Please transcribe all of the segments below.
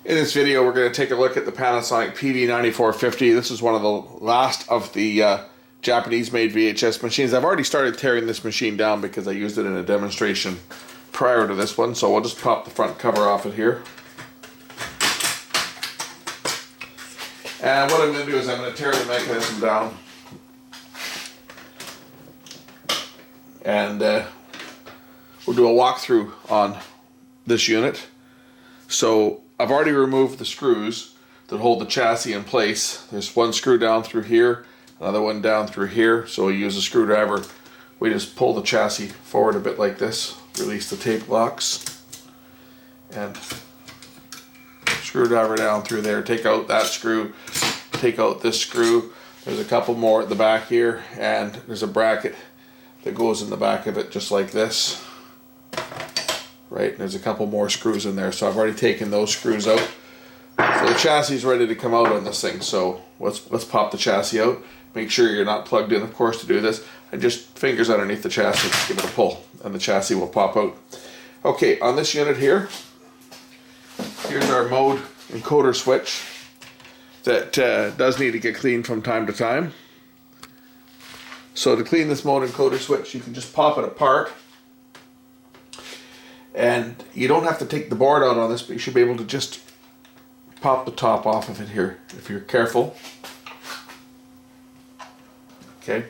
In this video, we're going to take a look at the Panasonic pv9450. This is one of the last of the Japanese-made VHS machines. I've already started tearing this machine down because I used it in a demonstration prior to this one. So we'll just pop the front cover off it here. And what I'm going to do is I'm going to tear the mechanism down. And we'll do a walkthrough on this unit. So I've already removed the screws that hold the chassis in place. There's one screw down through here, another one down through here. So we use a screwdriver. We just pull the chassis forward a bit like this, release the tape locks, and screwdriver down through there. Take out that screw, take out this screw. There's a couple more at the back here, and there's a bracket that goes in the back of it just like this. Right, there's a couple more screws in there, so I've already taken those screws out. So the chassis is ready to come out on this thing. So let's pop the chassis out. Make sure you're not plugged in, of course, to do this. And just fingers underneath the chassis, give it a pull, and the chassis will pop out. Okay, on this unit here, here's our mode encoder switch that does need to get cleaned from time to time. So to clean this mode encoder switch, you can just pop it apart. And you don't have to take the board out on this, but you should be able to just pop the top off of it here if you're careful. Okay.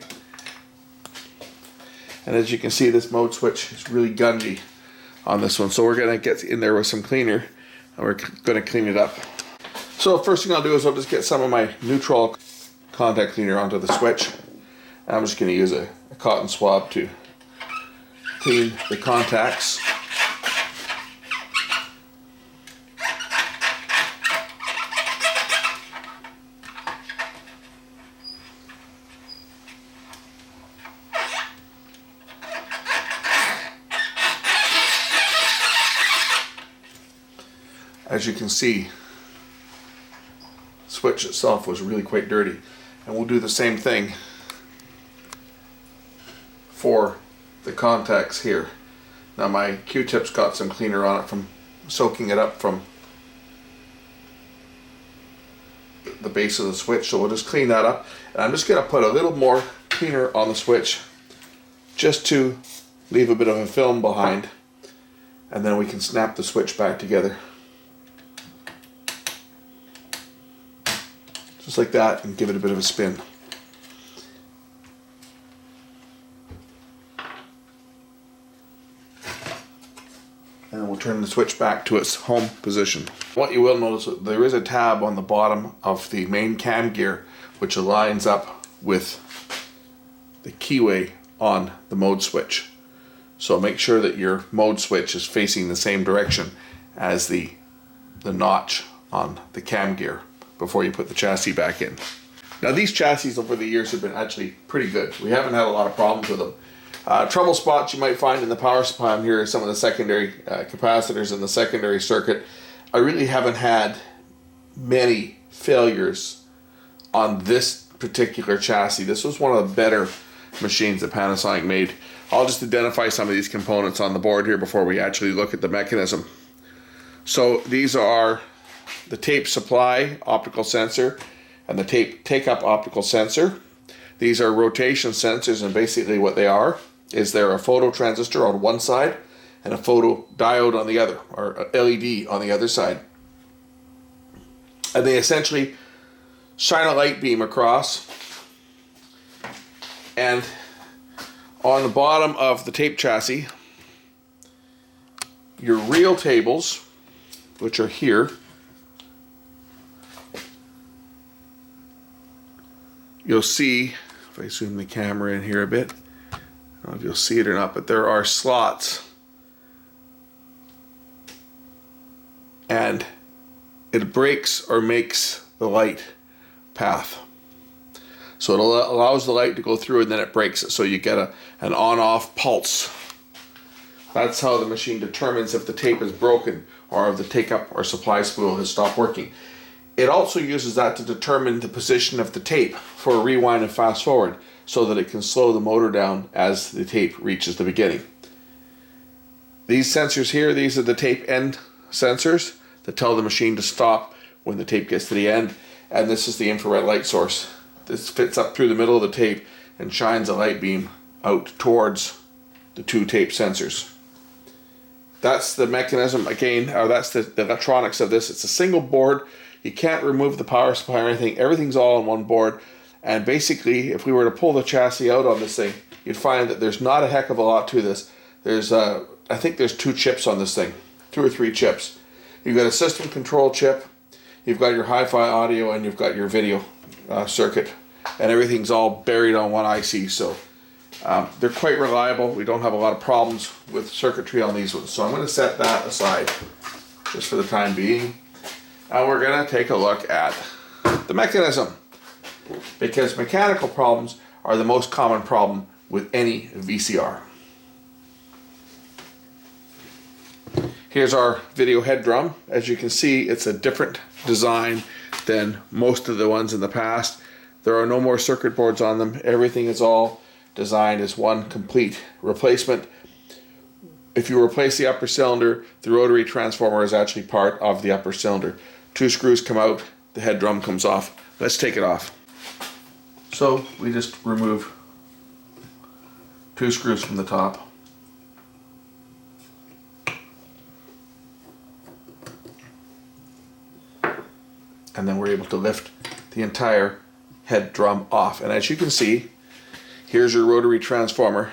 And as you can see, this mode switch is really gungy on this one. So we're going to get in there with some cleaner and we're going to clean it up. So first thing I'll do is I'll just get some of my neutral contact cleaner onto the switch. I'm just going to use a cotton swab to clean the contacts. As you can see, the switch itself was really quite dirty, and we'll do the same thing for the contacts here. Now my Q-tip's got some cleaner on it from soaking it up from the base of the switch, so we'll just clean that up. And I'm just going to put a little more cleaner on the switch just to leave a bit of a film behind, and then we can snap the switch back together. Just like that, and give it a bit of a spin. And then we'll turn the switch back to its home position. What you will notice, there is a tab on the bottom of the main cam gear which aligns up with the keyway on the mode switch. So make sure that your mode switch is facing the same direction as the notch on the cam gear before you put the chassis back in. Now these chassis over the years have been actually pretty good. We haven't had a lot of problems with them. Trouble spots you might find in the power supply on here are some of the secondary capacitors in the secondary circuit. I really haven't had many failures on this particular chassis. This was one of the better machines that Panasonic made. I'll just identify some of these components on the board here before we actually look at the mechanism. So these are the tape supply optical sensor and the tape take-up optical sensor. These are rotation sensors, and basically what they are is they're a photo transistor on one side and a photo diode on the other, or LED on the other side. And they essentially shine a light beam across, and on the bottom of the tape chassis, your reel tables, which are here, you'll see, if I zoom the camera in here a bit, I don't know if you'll see it or not, but there are slots, and it breaks or makes the light path. So it allows the light to go through and then it breaks it, so you get an on-off pulse. That's how the machine determines if the tape is broken or if the take-up or supply spool has stopped working. It also uses that to determine the position of the tape for a rewind and fast forward, so that it can slow the motor down as the tape reaches the beginning. These sensors here, these are the tape end sensors. that tell the machine to stop when the tape gets to the end. And this is the infrared light source. This fits up through the middle of the tape and shines a light beam out towards the two tape sensors. That's the mechanism again, or that's the electronics of this. It's a single board. You can't remove the power supply or anything. Everything's all on one board. And basically, if we were to pull the chassis out on this thing, you'd find that there's not a heck of a lot to this. There's, I think there's 2 chips on this thing, 2 or 3 chips. You've got a system control chip, you've got your hi-fi audio, and you've got your video circuit. And everything's all buried on one IC, so they're quite reliable. We don't have a lot of problems with circuitry on these ones. So I'm going to set that aside just for the time being. And we're going to take a look at the mechanism, because mechanical problems are the most common problem with any VCR. Here's our video head drum. As you can see, it's a different design than most of the ones in the past. There are no more circuit boards on them. Everything is all designed as one complete replacement. If you replace the upper cylinder, the rotary transformer is actually part of the upper cylinder. 2 screws come out, the head drum comes off. Let's take it off. So we just remove 2 screws from the top. And then we're able to lift the entire head drum off. And as you can see, here's your rotary transformer.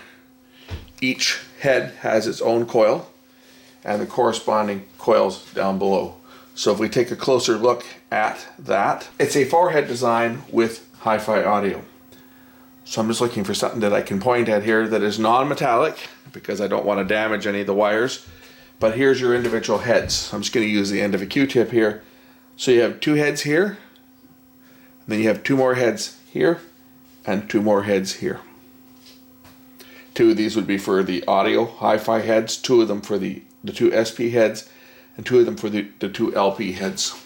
Each head has its own coil and the corresponding coils down below. So if we take a closer look at that, it's a 4-head design with hi-fi audio. So I'm just looking for something that I can point at here that is non-metallic, because I don't want to damage any of the wires. But here's your individual heads. I'm just going to use the end of a Q-tip here. So you have 2 heads here, and then you have 2 more heads here, and 2 more heads here. 2 of these would be for the audio hi-fi heads, 2 of them for the 2 SP heads, and 2 of them for the 2 LP heads.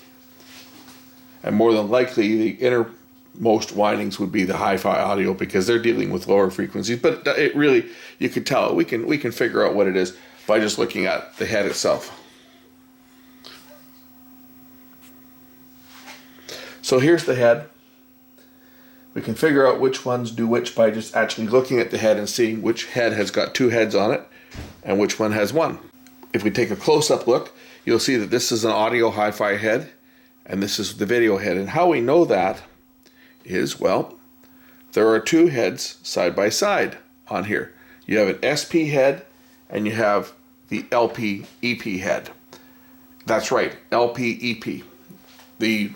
And more than likely, the innermost windings would be the hi-fi audio, because they're dealing with lower frequencies. But it really, you could tell, we can figure out what it is by just looking at the head itself. So here's the head. We can figure out which ones do which by just actually looking at the head and seeing which head has got 2 heads on it and which one has 1. If we take a close-up look, you'll see that this is an audio hi-fi head and this is the video head. And how we know that is, well, there are 2 heads side by side on here. You have an SP head and you have the LP EP head. That's right, LP EP. The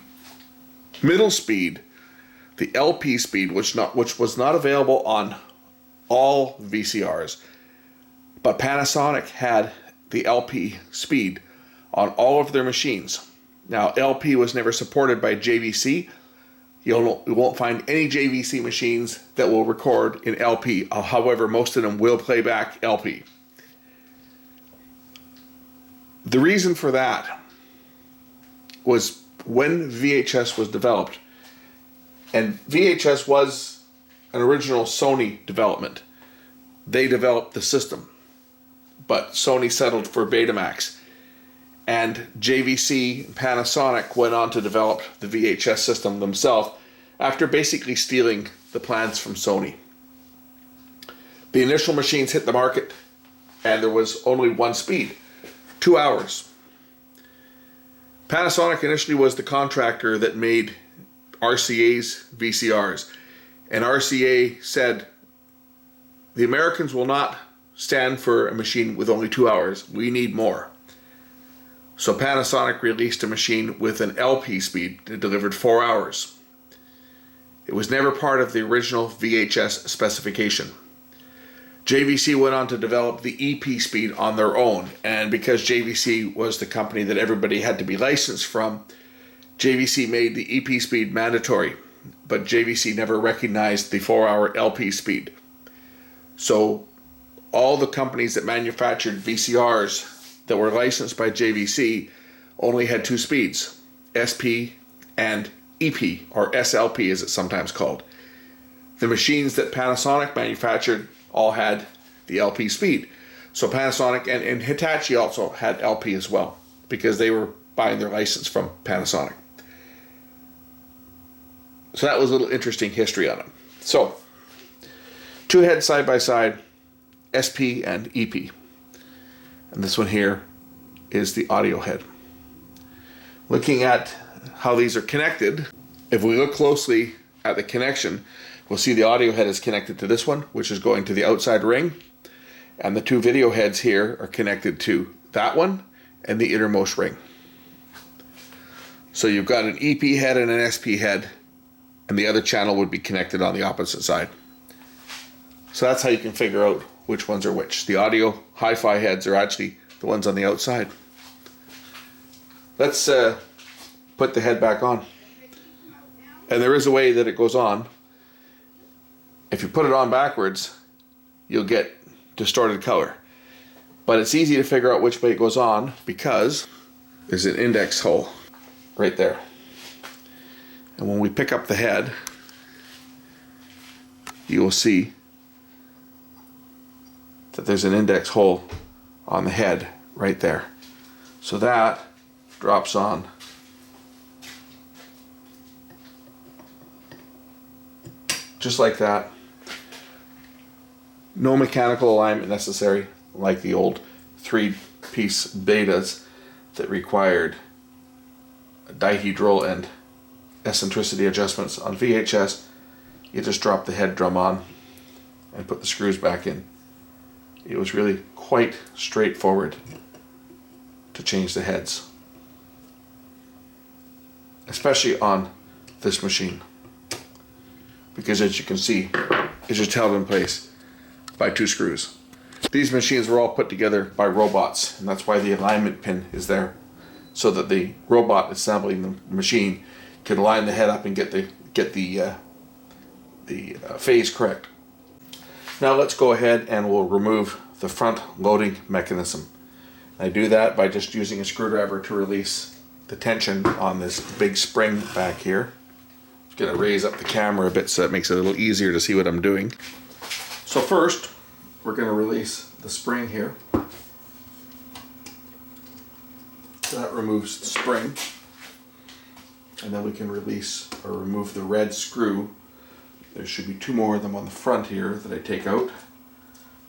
middle speed, the LP speed, which was not available on all VCRs, but Panasonic had the LP speed on all of their machines. Now, LP was never supported by JVC. You won't find any JVC machines that will record in LP. However, most of them will play back LP. The reason for that was when VHS was developed, and VHS was an original Sony development. They developed the system, but Sony settled for Betamax. And JVC and Panasonic went on to develop the VHS system themselves after basically stealing the plans from Sony. The initial machines hit the market and there was only 1 speed, 2 hours. Panasonic initially was the contractor that made RCA's VCRs. And RCA said, the Americans will not stand for a machine with only 2 hours. We need more. So Panasonic released a machine with an LP speed that delivered 4 hours. It was never part of the original VHS specification. JVC went on to develop the EP speed on their own, and because JVC was the company that everybody had to be licensed from, JVC made the EP speed mandatory, but JVC never recognized the 4-hour LP speed. So all the companies that manufactured VCRs that were licensed by JVC only had 2 speeds, SP and EP, or SLP as it's sometimes called. The machines that Panasonic manufactured all had the LP speed. So Panasonic and Hitachi also had LP as well, because they were buying their license from Panasonic. So that was a little interesting history on them. So, two heads side by side, SP and EP. And this one here is the audio head. Looking at how these are connected, if we look closely at the connection, we'll see the audio head is connected to this one, which is going to the outside ring. And the two video heads here are connected to that one and the innermost ring. So you've got an EP head and an SP head, and the other channel would be connected on the opposite side. So that's how you can figure out which ones are which. The audio hi-fi heads are actually the ones on the outside. Let's put the head back on. And there is a way that it goes on. If you put it on backwards, you'll get distorted color. But it's easy to figure out which way it goes on because there's an index hole right there. And when we pick up the head, you will see that there's an index hole on the head right there. So that drops on just like that. No mechanical alignment necessary like the old 3-piece betas that required a dihedral and eccentricity adjustments. On VHS, you just drop the head drum on and put the screws back in. It was really quite straightforward to change the heads, especially on this machine, because as you can see, it's just held in place by 2 screws. These machines were all put together by robots, and that's why the alignment pin is there, so that the robot assembling the machine could line the head up and get the phase correct. Now let's go ahead and we'll remove the front loading mechanism. I do that by just using a screwdriver to release the tension on this big spring back here. I'm going to raise up the camera a bit so it makes it a little easier to see what I'm doing. So first, we're going to release the spring here. So that removes the spring. And then we can release or remove the red screw. There should be 2 more of them on the front here that I take out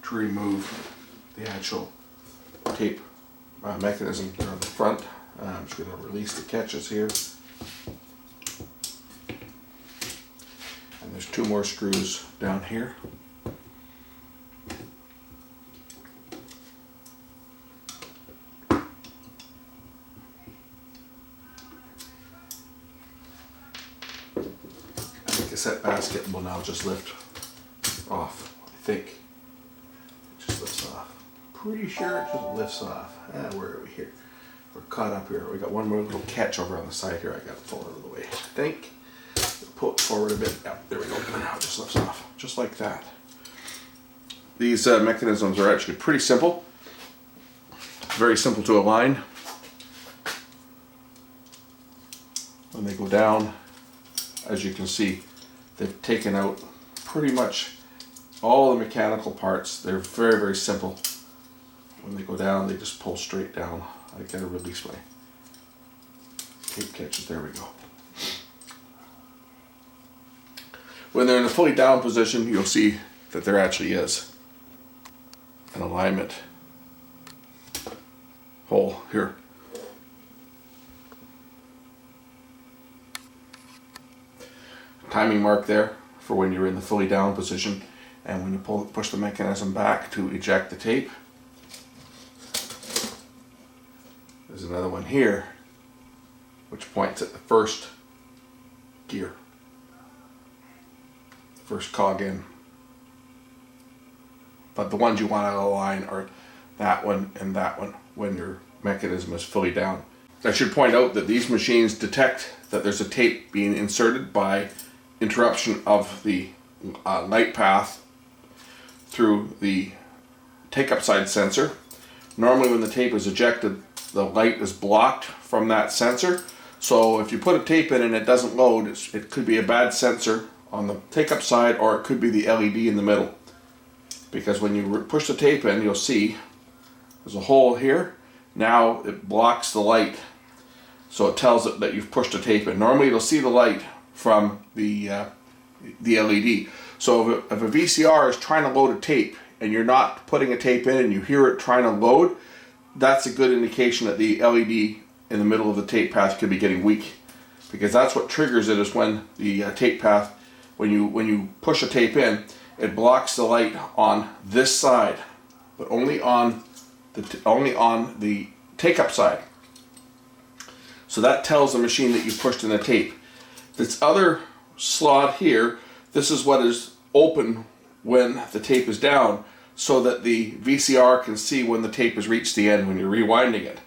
to remove the actual tape mechanism there on the front. I'm just going to release the catches here. And there's 2 more screws down here. Cassette basket will now just lift off. I think it just lifts off. Pretty sure it just lifts off. Where are we here? We're caught up here. We got one more little catch over on the side here. I got to pull it out of the way. I think. Pull it forward a bit. Yep, there we go. Now it just lifts off, just like that. These mechanisms are actually pretty simple. Very simple to align. When they go down, as you can see, they've taken out pretty much all the mechanical parts. They're very, very simple. When they go down, they just pull straight down. I gotta release my tape catches. There we go. When they're in a fully down position, you'll see that there actually is an alignment hole here. Timing mark there for when you're in the fully down position, and when you push the mechanism back to eject the tape. There's another one here which points at the first gear, first cog in. But the ones you want to align are that one and that one when your mechanism is fully down. I should point out that these machines detect that there's a tape being inserted by interruption of the light path through the take-up side sensor. Normally when the tape is ejected, the light is blocked from that sensor. So if you put a tape in and it doesn't load, it could be a bad sensor on the take-up side, or it could be the LED in the middle. Because when you push the tape in, you'll see there's a hole here. Now it blocks the light. so it tells it that you've pushed a tape in. Normally it'll see the light from the LED. So if a VCR is trying to load a tape and you're not putting a tape in and you hear it trying to load, that's a good indication that the LED in the middle of the tape path could be getting weak, because that's what triggers it, is when the tape path, when you push a tape in, it blocks the light on this side, but only on the take-up side. So that tells the machine that you pushed in a tape. This other slot here, this is what is open when the tape is down, so that the VCR can see when the tape has reached the end when you're rewinding it.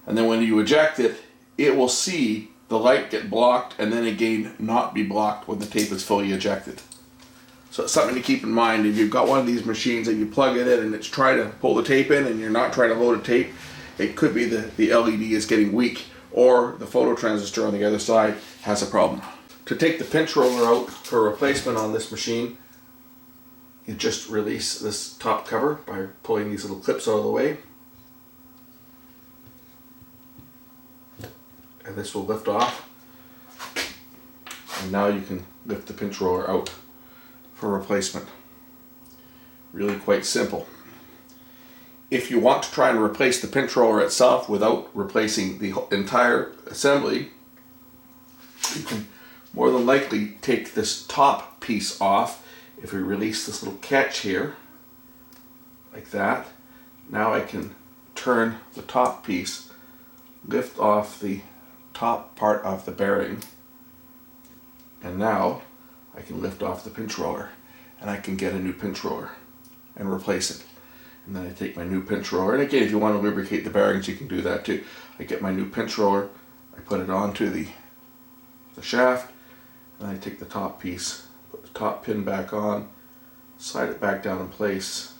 And then when you eject it, it will see the light get blocked and then again not be blocked when the tape is fully ejected. So it's something to keep in mind. If you've got one of these machines and you plug it in and it's trying to pull the tape in and you're not trying to load a tape, it could be the LED is getting weak, or the photo transistor on the other side has a problem. To take the pinch roller out for replacement on this machine, you just release this top cover by pulling these little clips out of the way. And this will lift off. And now you can lift the pinch roller out for replacement. Really quite simple. If you want to try and replace the pinch roller itself without replacing the entire assembly, you can more than likely take this top piece off. If we release this little catch here, like that, now I can turn the top piece, lift off the top part of the bearing, and now I can lift off the pinch roller, and I can get a new pinch roller and replace it. And then I take my new pinch roller, and again, if you want to lubricate the bearings, you can do that too. I get my new pinch roller, I put it onto the shaft, and I take the top piece, put the top pin back on, slide it back down in place,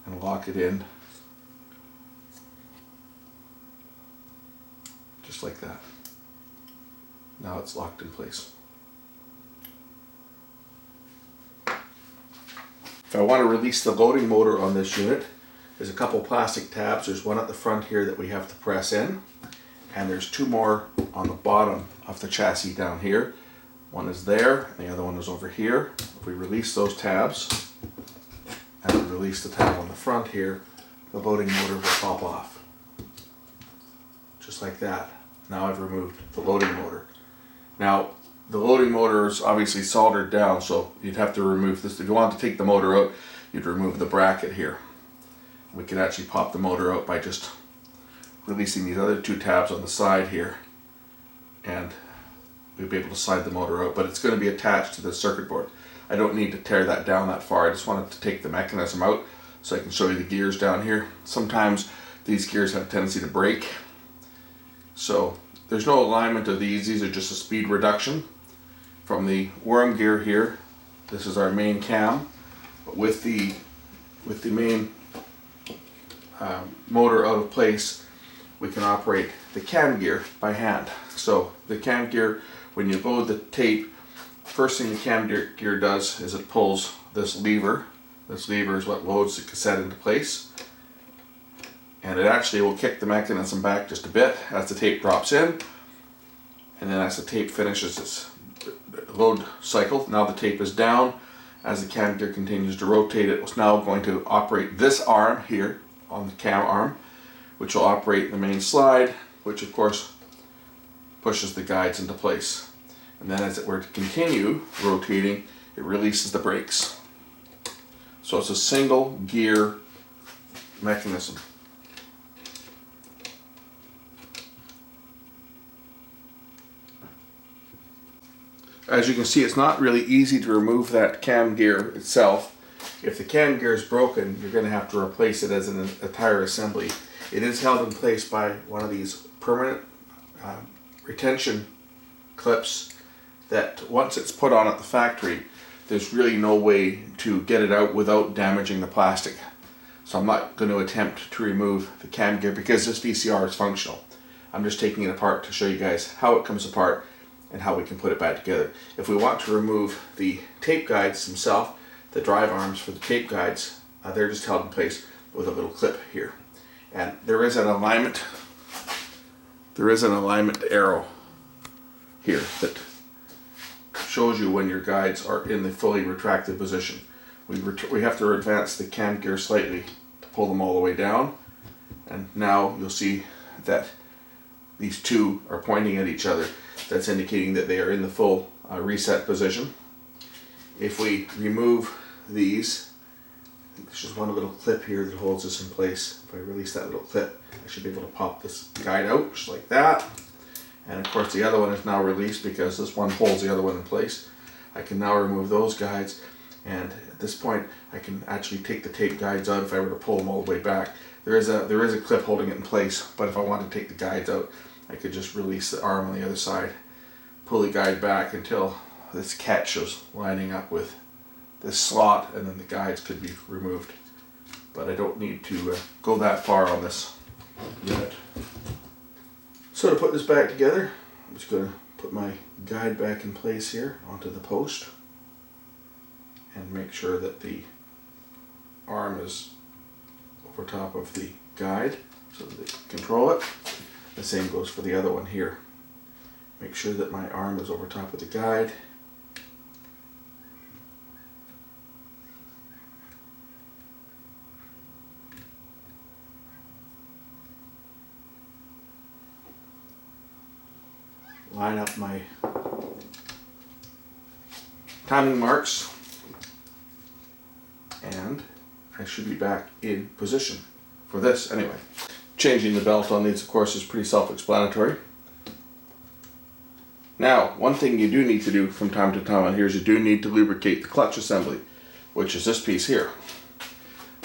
and lock it in, just like that. Now it's locked in place. If I want to release the loading motor on this unit, there's a couple plastic tabs. There's one at the front here that we have to press in, and there's two more on the bottom of the chassis down here. One is there, and the other one is over here. If we release those tabs, and we release the tab on the front here, the loading motor will pop off. Just like that. Now I've removed the loading motor. Now, the loading motor is obviously soldered down, so you'd have to remove this. If you wanted to take the motor out, you'd remove the bracket here. We can actually pop the motor out by just releasing these other two tabs on the side here, and we'll be able to slide the motor out, but it's going to be attached to the circuit board. I don't need to tear that down that far. I just wanted to take the mechanism out so I can show you the gears down here. Sometimes these gears have a tendency to break, so there's no alignment of these. These are just a speed reduction from the worm gear here. This is our main cam, but with the main motor out of place, we can operate the cam gear by hand. So the cam gear, when you load the tape, first thing the cam gear does is it pulls this lever. This lever is what loads the cassette into place, and it actually will kick the mechanism back just a bit as the tape drops in, and then as the tape finishes its load cycle, now the tape is down. As the cam gear continues to rotate, it's now going to operate this arm here on the cam arm, which will operate the main slide, which of course pushes the guides into place. And then as it were to continue rotating, it releases the brakes. So it's a single gear mechanism. As you can see, it's not really easy to remove that cam gear itself. If the cam gear is broken, you're going to have to replace it as an entire assembly. It is held in place by one of these permanent retention clips that once it's put on at the factory, there's really no way to get it out without damaging the plastic. So I'm not going to attempt to remove the cam gear because this VCR is functional. I'm just taking it apart to show you guys how it comes apart and how we can put it back together. If we want to remove the tape guides themselves, the drive arms for the tape guides, they're just held in place with a little clip here. And there is an alignment there is an alignment arrow here that shows you when your guides are in the fully retracted position. We have to advance the cam gear slightly to pull them all the way down, and now you'll see that these two are pointing at each other. That's indicating that they are in the full reset position. If we remove these, there's just one little clip here that holds this in place. If I release that little clip, I should be able to pop this guide out just like that. And of course the other one is now released because this one holds the other one in place. I can now remove those guides, and at this point I can actually take the tape guides out if I were to pull them all the way back. There is a clip holding it in place, but if I want to take the guides out, I could just release the arm on the other side, pull the guide back until this catch is lining up with this slot, and then the guides could be removed. But I don't need to go that far on this unit. So to put this back together, I'm just going to put my guide back in place here onto the post and make sure that the arm is over top of the guide so that they can control it. The same goes for the other one here. Make sure that my arm is over top of the guide. Line up my timing marks, and I should be back in position for this anyway. Changing the belt on these, of course, is pretty self-explanatory. Now, one thing you do need to do from time to time on here is you do need to lubricate the clutch assembly, which is this piece here.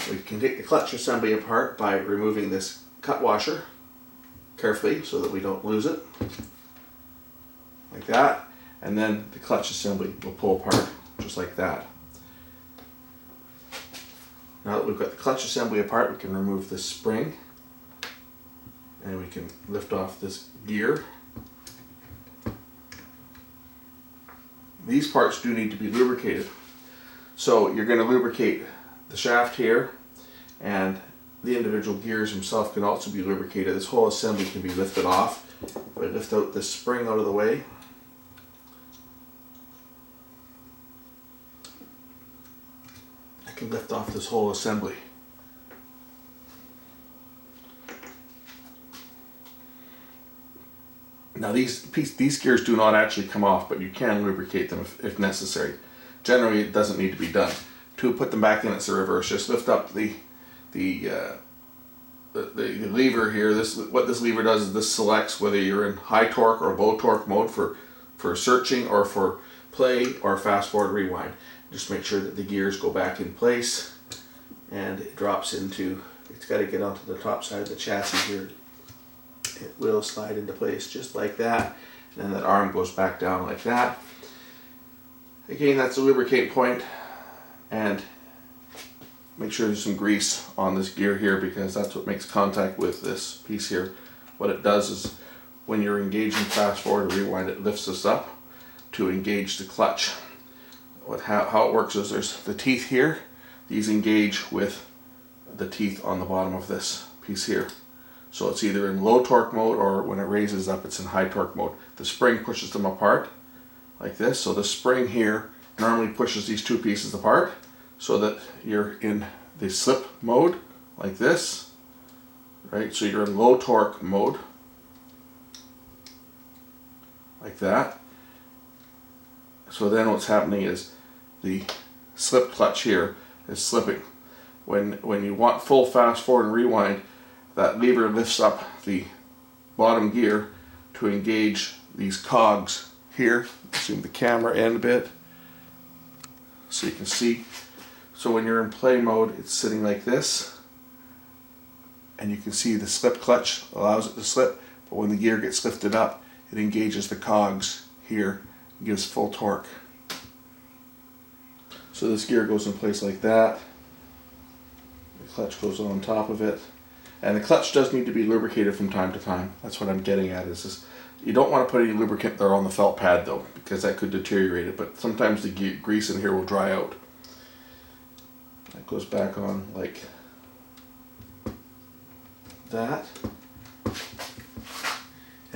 We can take the clutch assembly apart by removing this cut washer carefully so that we don't lose it. Like that, and then the clutch assembly will pull apart just like that. Now that we've got the clutch assembly apart, we can remove this spring and we can lift off this gear. These parts do need to be lubricated, so you're going to lubricate the shaft here, and the individual gears themselves can also be lubricated. This whole assembly can be lifted off. If I lift out this spring out of the way, I can lift off this whole assembly. Now these gears do not actually come off, but you can lubricate them if necessary. Generally it doesn't need to be done. To put them back in, it's the reverse. Just lift up the lever here. What this lever does is this selects whether you're in high torque or low torque mode for searching or for play or fast forward rewind. Just make sure that the gears go back in place, and it drops into, it's got to get onto the top side of the chassis here. It will slide into place just like that, and then that arm goes back down like that. Again, that's the lubricate point, and make sure there's some grease on this gear here because that's what makes contact with this piece here. What it does is when you're engaging fast forward or rewind, it lifts this up to engage the clutch. How it works is there's the teeth here. These engage with the teeth on the bottom of this piece here. So it's either in low torque mode, or when it raises up, it's in high torque mode. The spring pushes them apart like this. So the spring here normally pushes these two pieces apart so that you're in the slip mode like this, right? So you're in low torque mode like that. So then what's happening is the slip clutch here is slipping. When you want full fast forward and rewind, that lever lifts up the bottom gear to engage these cogs here. Zoom the camera in a bit so you can see. So when you're in play mode, it's sitting like this, and you can see the slip clutch allows it to slip, but when the gear gets lifted up, it engages the cogs here and gives full torque. So this gear goes in place like that. The clutch goes on top of it. And the clutch does need to be lubricated from time to time. That's what I'm getting at, is this. You don't want to put any lubricant there on the felt pad though, because that could deteriorate it, but sometimes the grease in here will dry out. That goes back on like that.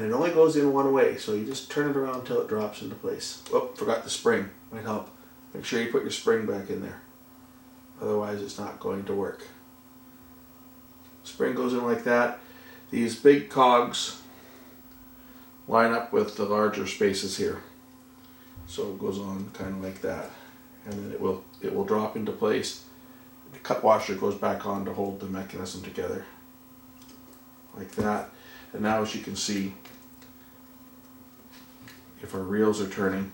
And it only goes in one way, so you just turn it around until it drops into place. Oh, forgot the spring. Might help. Make sure you put your spring back in there. Otherwise it's not going to work. Spring goes in like that. These big cogs line up with the larger spaces here. So it goes on kind of like that. And then it will drop into place. The cut washer goes back on to hold the mechanism together. Like that. And now, as you can see, if our reels are turning,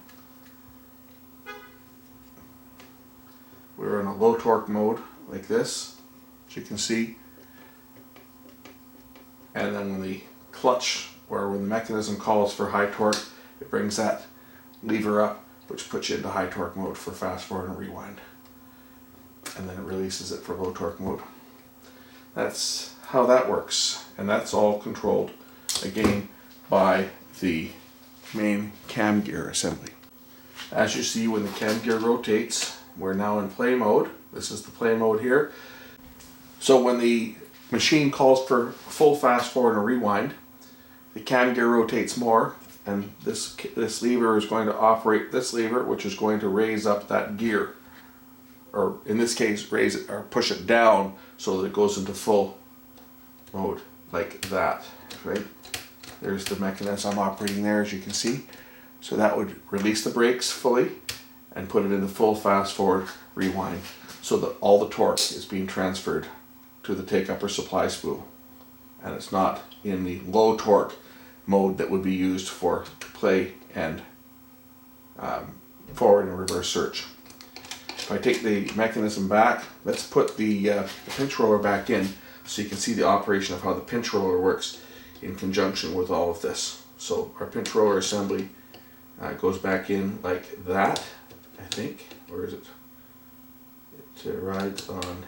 we're in a low torque mode like this, as you can see. And then when the clutch, or when the mechanism calls for high torque, it brings that lever up, which puts you into high torque mode for fast forward and rewind. And then it releases it for low torque mode. That's how that works. And that's all controlled, again, by the main cam gear assembly. As you see, when the cam gear rotates, we're now in play mode. This is the play mode here. So when the machine calls for full fast forward and rewind, the cam gear rotates more, and this lever is going to operate this lever, which is going to raise up that gear, or in this case raise it or push it down so that it goes into full mode like that, right? There's the mechanism operating there, as you can see. So that would release the brakes fully and put it into full fast forward rewind, so that all the torque is being transferred to the take up or supply spool, and it's not in the low torque mode that would be used for play and forward and reverse search. If I take the mechanism back, let's put the pinch roller back in so you can see the operation of how the pinch roller works in conjunction with all of this. So our pinch roller assembly goes back in like that, I think. Where is it? It rides on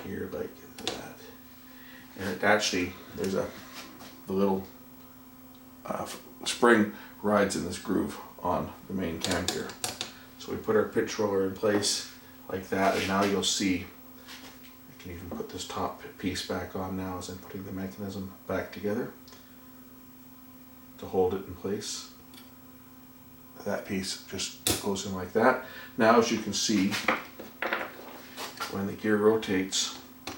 here like that. And it actually, there's the little spring rides in this groove on the main cam gear. So we put our pinch roller in place like that, and now you'll see, I can even put this top piece back on now as I'm putting the mechanism back together to hold it in place. That piece just goes in like that. Now, as you can see, when the gear rotates, the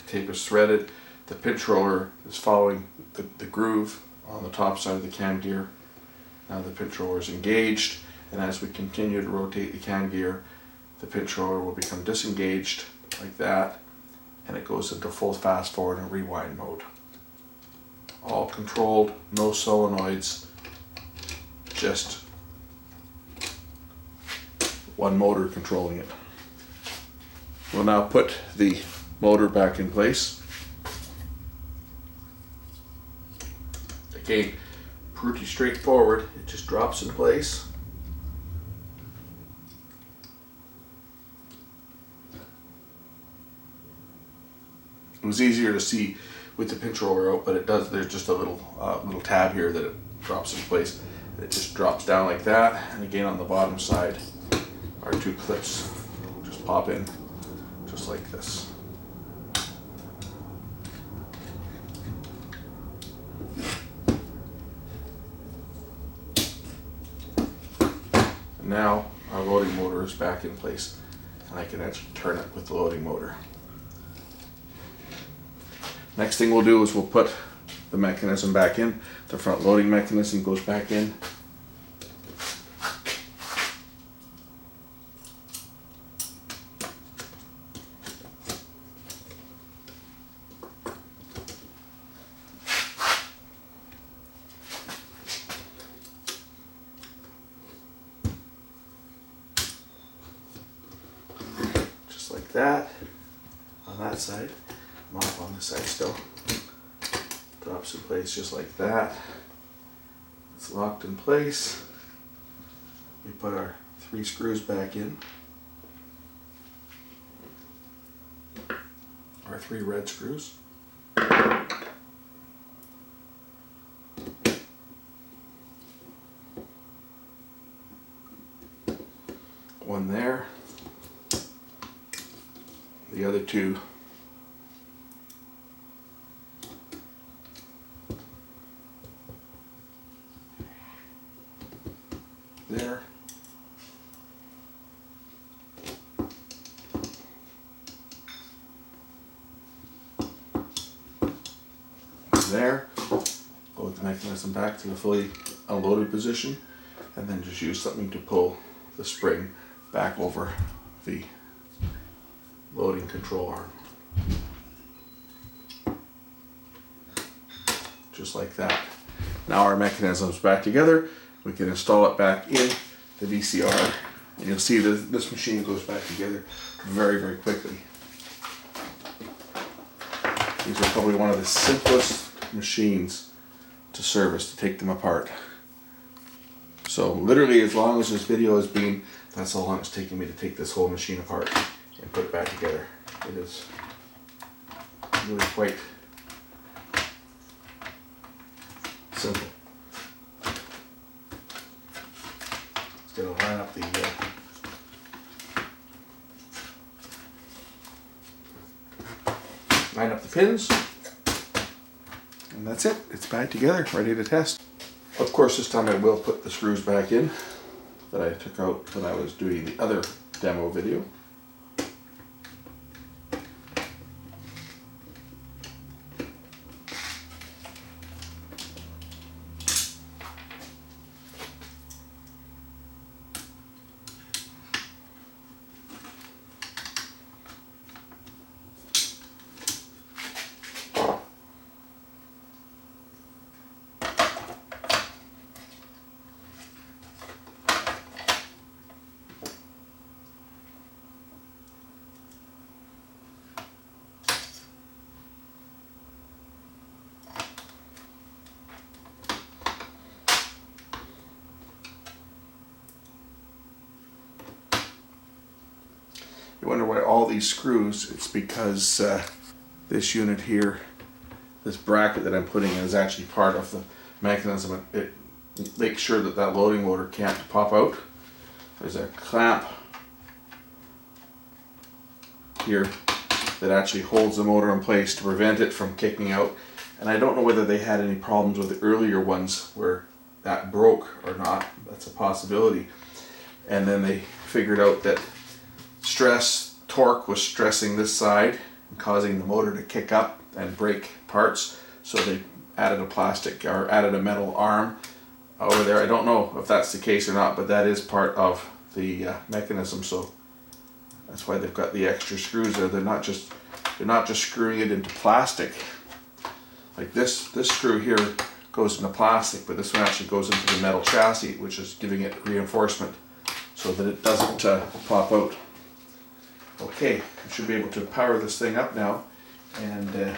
tape is threaded, the pinch roller is following the groove on the top side of the cam gear. Now the pinch roller is engaged, and as we continue to rotate the cam gear, the pinch roller will become disengaged like that, and it goes into full fast forward and rewind mode. All controlled, no solenoids, just one motor controlling it. We'll now put the motor back in place. Again, pretty straightforward. It just drops in place. It was easier to see with the pinch roller out, but it does. There's just a little tab here that it drops in place. It just drops down like that, and again on the bottom side, our two clips just pop in, just like this. And now our loading motor is back in place, and I can actually turn it with the loading motor. Next thing we'll do is we'll put the mechanism back in. The front loading mechanism goes back in. Just like that on that side. I'm off on this side still. Drops in place just like that. It's locked in place. We put our 3 screws back in. Our 3 red screws. One there. The other 2 there. There. Go with the mechanism back to the fully unloaded position, and then just use something to pull the spring back over the loading control arm. Just like that. Now our mechanism's back together. We can install it back in the VCR, and you'll see that this machine goes back together very, very quickly. These are probably one of the simplest machines to service, to take them apart. So literally, as long as this video has been, that's how long it's taken me to take this whole machine apart and put it back together. It is really quite simple. Just gonna line up the pins, and that's it. It's back together, ready to test. Of course, this time I will put the screws back in that I took out when I was doing the other demo video. You wonder why all these screws, it's because this unit here, this bracket that I'm putting in, is actually part of the mechanism. It makes sure that that loading motor can't pop out. There's a clamp here that actually holds the motor in place to prevent it from kicking out. And I don't know whether they had any problems with the earlier ones where that broke or not. That's a possibility. And then they figured out that torque was stressing this side and causing the motor to kick up and break parts, so they added a plastic or added a metal arm over there. I don't know if that's the case or not, but that is part of the mechanism, so that's why they've got the extra screws there. They're not just screwing it into plastic. Like this screw here goes into plastic, but this one actually goes into the metal chassis, which is giving it reinforcement so that it doesn't pop out. Okay, I should be able to power this thing up now, and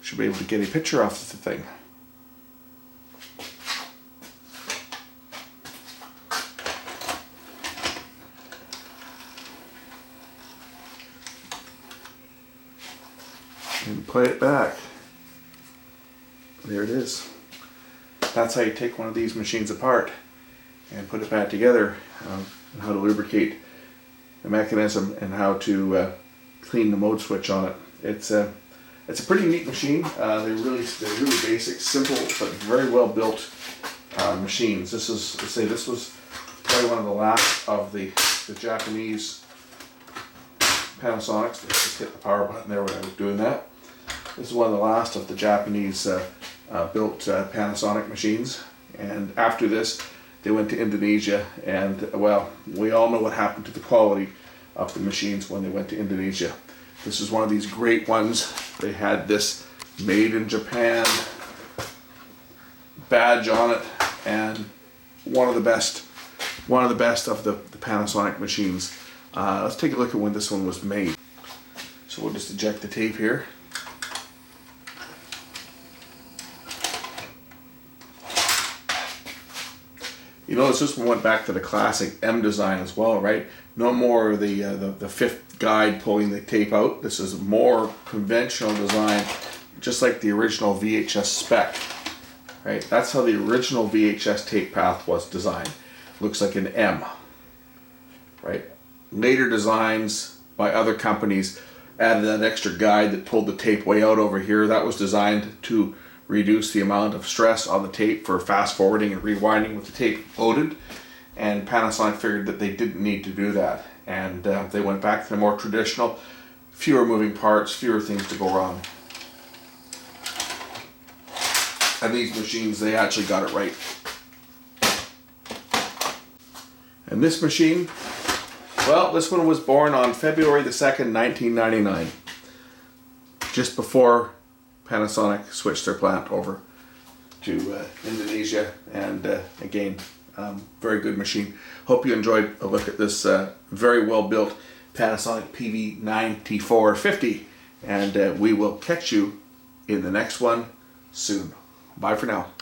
should be able to get a picture off of the thing. And play it back. There it is. That's how you take one of these machines apart and put it back together, and how to lubricate the mechanism and how to clean the mode switch on it. It's a pretty neat machine. They're really basic, simple, but very well built machines. This was probably one of the last of the Japanese Panasonics. Let's just hit the power button there when I was doing that. This is one of the last of the Japanese built Panasonic machines, and after this they went to Indonesia, and well, we all know what happened to the quality of the machines when they went to Indonesia. This is one of these great ones. They had this made in Japan badge on it, and one of the best of the Panasonic machines. Let's take a look at when this one was made. So we'll just eject the tape here. You notice this one went back to the classic M design as well, right? No more the fifth guide pulling the tape out. This is more conventional design, just like the original VHS spec, right? That's how the original VHS tape path was designed. Looks like an M, right? Later designs by other companies added that extra guide that pulled the tape way out over here. That was designed to reduce the amount of stress on the tape for fast forwarding and rewinding with the tape loaded. And Panasonic figured that they didn't need to do that, and they went back to the more traditional, fewer moving parts, fewer things to go wrong. And these machines, they actually got it right. And this machine, well, this one was born on February the 2nd, 1999. Just before Panasonic switched their plant over to Indonesia. And again, very good machine. Hope you enjoyed a look at this very well built Panasonic pv9450. And we will catch you in the next one soon. Bye for now.